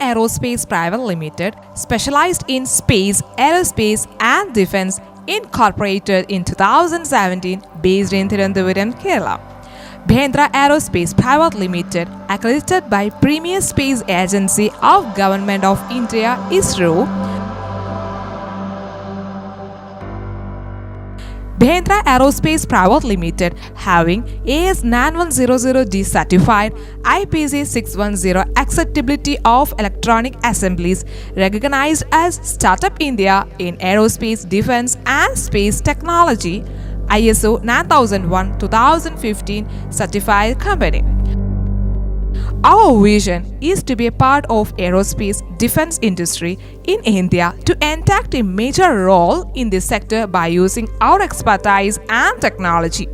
Aerospace Private Limited, specialized in space, aerospace and defense, incorporated in 2017, based in Thiruvananthapuram, Kerala. Bhendra Aerospace Private Limited, accredited by Premier Space Agency of Government of India (ISRO). Bhendra Aerospace Private Limited, having AS9100D certified IPC 610 acceptability of electronic assemblies, recognized as Startup India in aerospace, defense and space technology, ISO 9001:2015 certified company. Our vision is to be a part of aerospace defense industry in India to enact a major role in this sector by using our expertise and technology.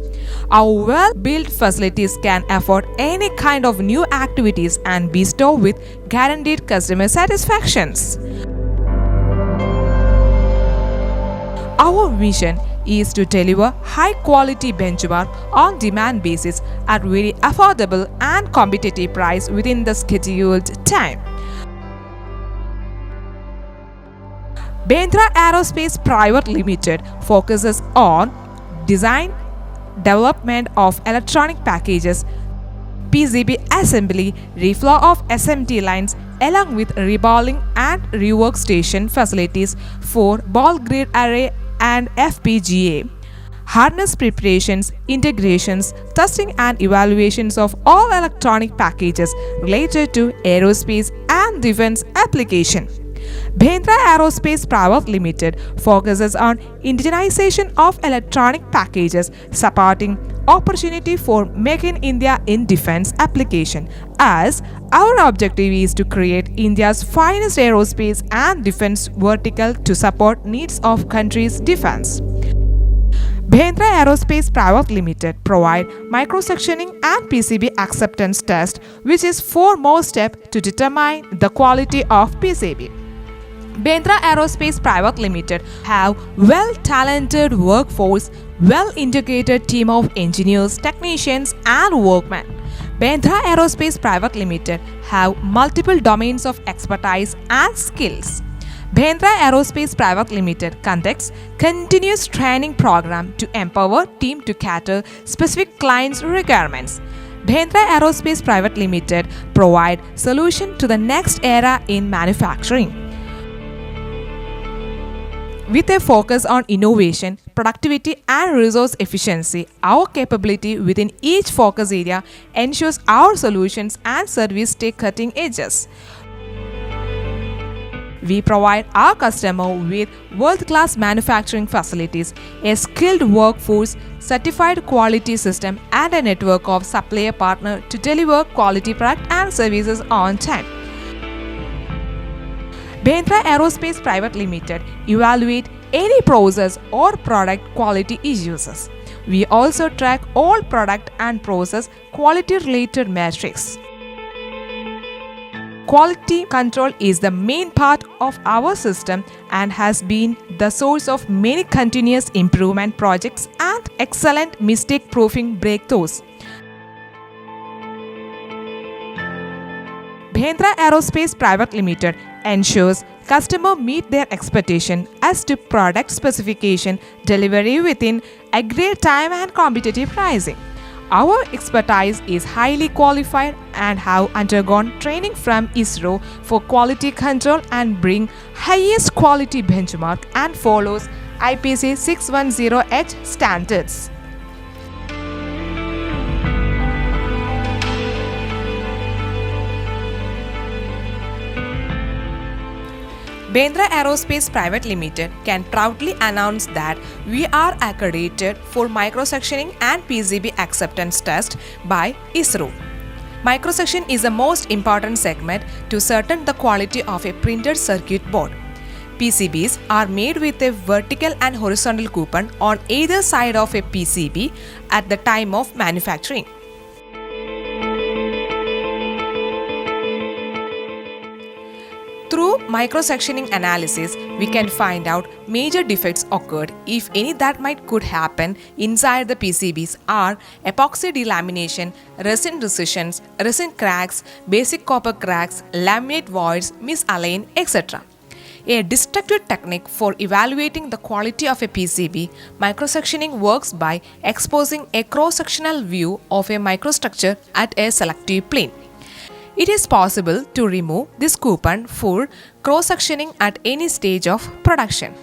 Our well-built facilities can afford any kind of new activities and bestow with guaranteed customer satisfactions. Our vision is to deliver high-quality benchmark on demand basis at very affordable and competitive price within the scheduled time. Bhendra Aerospace Private Limited focuses on design, development of electronic packages, PCB assembly, reflow of SMT lines, along with reballing and rework station facilities for ball grid array and FPGA, harness preparations, integrations, testing and evaluations of all electronic packages related to aerospace and defense application. Bhendra Aerospace Private Limited focuses on indigenization of electronic packages, supporting opportunity for Make in India in defense application, as our objective is to create India's finest aerospace and defense vertical to support needs of country's defense. Bhendra Aerospace Private Limited provide microsectioning and PCB acceptance test, which is foremost step to determine the quality of PCB. Bhendra Aerospace Private Limited have well-talented workforce, well-integrated team of engineers, technicians and workmen. Bhendra Aerospace Private Limited have multiple domains of expertise and skills. Bhendra Aerospace Private Limited conducts continuous training program to empower team to cater specific clients' requirements. Bhendra Aerospace Private Limited provide solution to the next era in manufacturing. With a focus on innovation, productivity and resource efficiency, our capability within each focus area ensures our solutions and service stay cutting edges. We provide our customer with world-class manufacturing facilities, a skilled workforce, certified quality system and a network of supplier partners to deliver quality product and services on time. Bhendra Aerospace Private Limited evaluate any process or product quality issues. We also track all product and process quality related metrics. Quality control is the main part of our system and has been the source of many continuous improvement projects and excellent mistake-proofing breakthroughs. Bhendra Aerospace Private Limited ensures customers meet their expectation as to product specification, delivery within agreed time and competitive pricing. Our expertise is highly qualified and have undergone training from ISRO for quality control and bring highest quality benchmark and follows IPC 610H standards. Bhendra Aerospace Private Limited can proudly announce that we are accredited for microsectioning and PCB acceptance test by ISRO. Microsection is the most important segment to certain the quality of a printed circuit board. PCBs are made with a vertical and horizontal coupon on either side of a PCB at the time of manufacturing. Through microsectioning analysis, we can find out major defects occurred, if any that might could happen inside the PCBs are epoxy delamination, resin recessions, resin cracks, basic copper cracks, laminate voids, misaligned, etc. A destructive technique for evaluating the quality of a PCB, microsectioning works by exposing a cross-sectional view of a microstructure at a selective plane. It is possible to remove this coupon for cross-sectioning at any stage of production.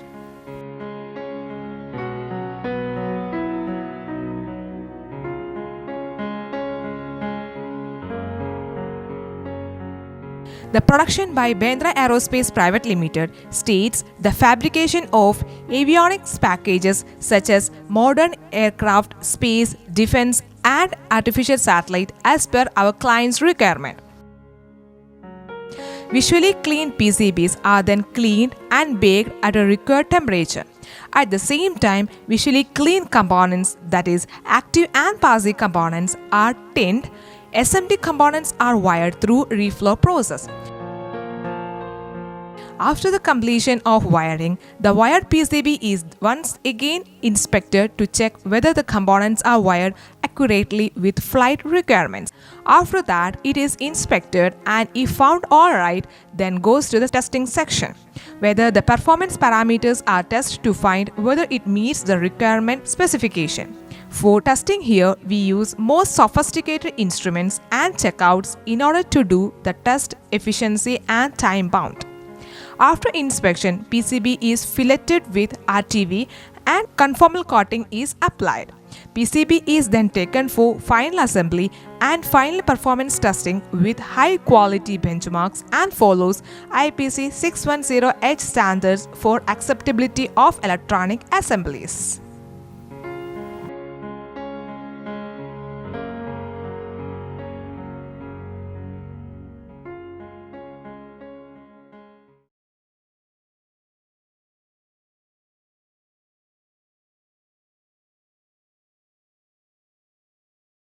The production by Bendra Aerospace Private Limited states the fabrication of avionics packages such as modern aircraft, space, defense, and artificial satellite as per our client's requirement. Visually clean PCBs are then cleaned and baked at a required temperature. At the same time, visually clean components, that is, active and passive components, are tinned. SMT components are wired through reflow process. After the completion of wiring, the wired PCB is once again inspected to check whether the components are wired accurately with flight requirements. After that, it is inspected and if found alright, then goes to the testing section, whether the performance parameters are tested to find whether it meets the requirement specification. For testing here, we use more sophisticated instruments and checkouts in order to do the test efficiency and time bound. After inspection, PCB is filleted with RTV and conformal coating is applied. PCB is then taken for final assembly and final performance testing with high quality benchmarks and follows IPC 610H standards for acceptability of electronic assemblies.